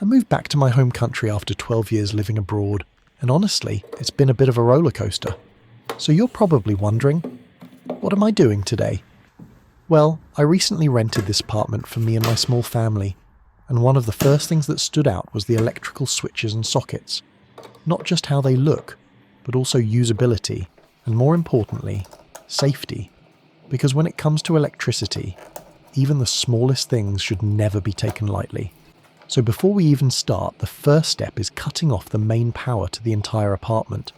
I moved back to my home country after 12 years living abroad, and honestly, it's been a bit of a roller coaster. So you're probably wondering, what am I doing today? Well, I recently rented this apartment for me and my small family, and one of the first things that stood out was the electrical switches and sockets. Not just how they look, but also usability, and more importantly, safety. Because when it comes to electricity, even the smallest things should never be taken lightly. So before we even start, the first step is cutting off the main power to the entire apartment.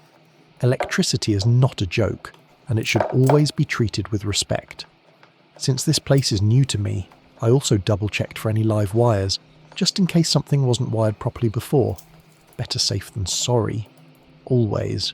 Electricity is not a joke, and it should always be treated with respect. Since this place is new to me, I also double-checked for any live wires, just in case something wasn't wired properly before. Better safe than sorry. Always.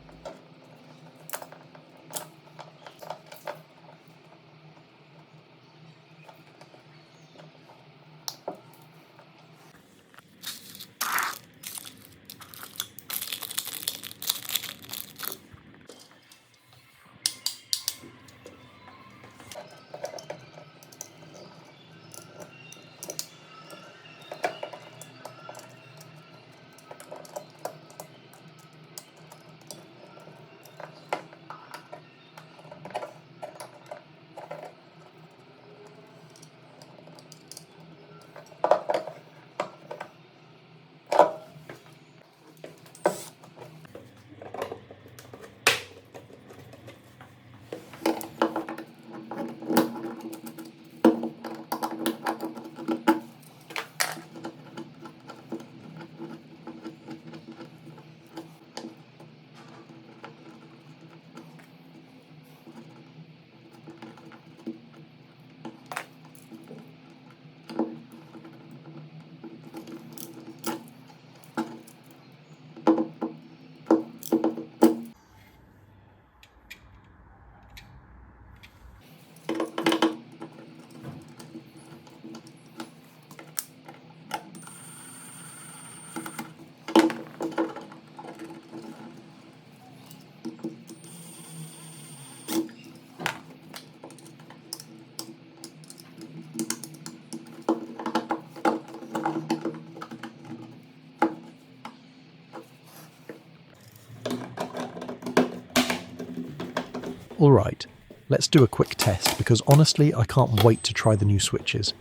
Alright, let's do a quick test because honestly I can't wait to try the new switches.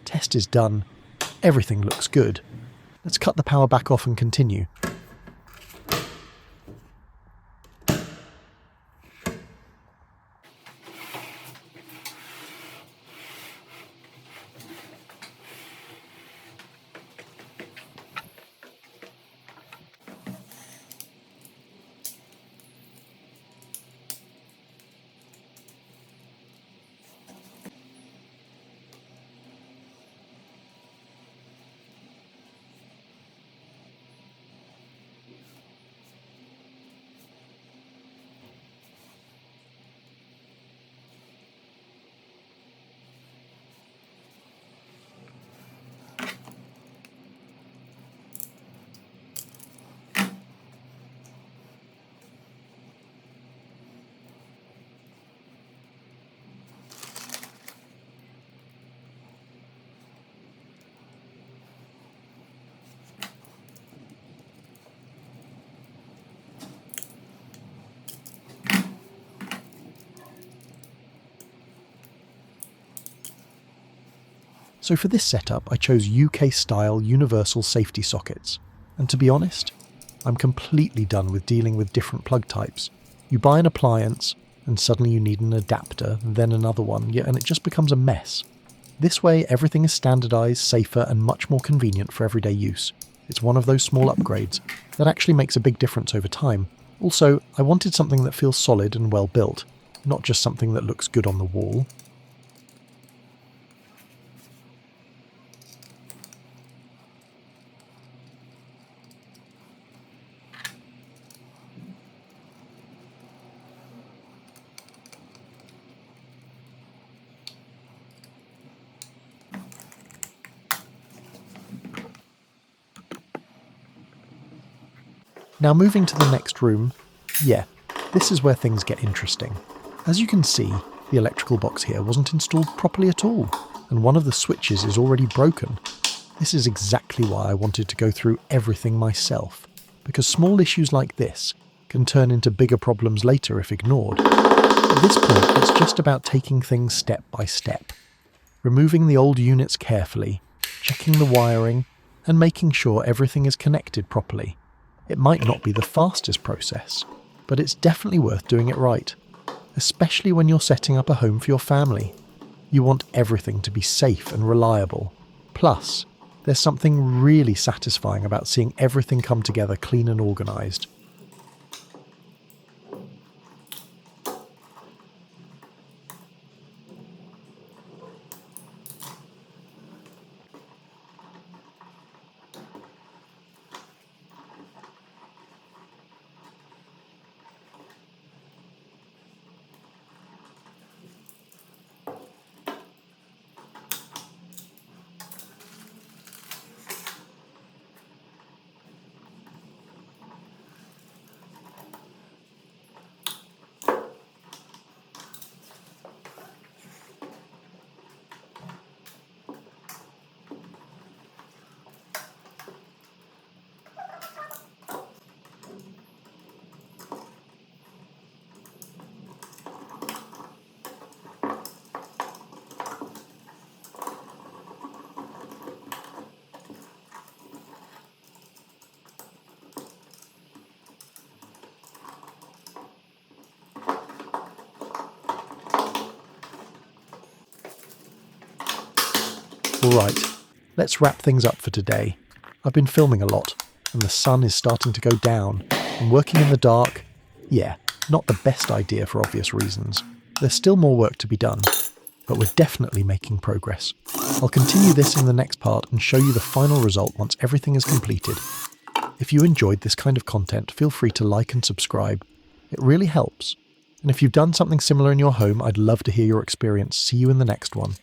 Test is done. Everything looks good. Let's cut the power back off and continue. So for this setup, I chose UK-style universal safety sockets. And to be honest, I'm completely done with dealing with different plug types. You buy an appliance, and suddenly you need an adapter, then another one, and it just becomes a mess. This way, everything is standardized, safer, and much more convenient for everyday use. It's one of those small upgrades that actually makes a big difference over time. Also, I wanted something that feels solid and well built, not just something that looks good on the wall. Now moving to the next room, yeah, this is where things get interesting. As you can see, The electrical box here wasn't installed properly at all, and one of the switches is already broken. This is exactly why I wanted to go through everything myself, because small issues like this can turn into bigger problems later if ignored. At this point, it's just about taking things step by step, removing the old units carefully, checking the wiring, and making sure everything is connected properly. It might not be the fastest process, but it's definitely worth doing it right, especially when you're setting up a home for your family. You want everything to be safe and reliable. Plus, there's something really satisfying about seeing everything come together clean and organised. Alright, let's wrap things up for today. I've been filming a lot, and the sun is starting to go down, and working in the dark, not the best idea for obvious reasons. There's still more work to be done, but we're definitely making progress. I'll continue this in the next part and show you the final result once everything is completed. If you enjoyed this kind of content, feel free to like and subscribe. It really helps. And if you've done something similar in your home, I'd love to hear your experience. See you in the next one.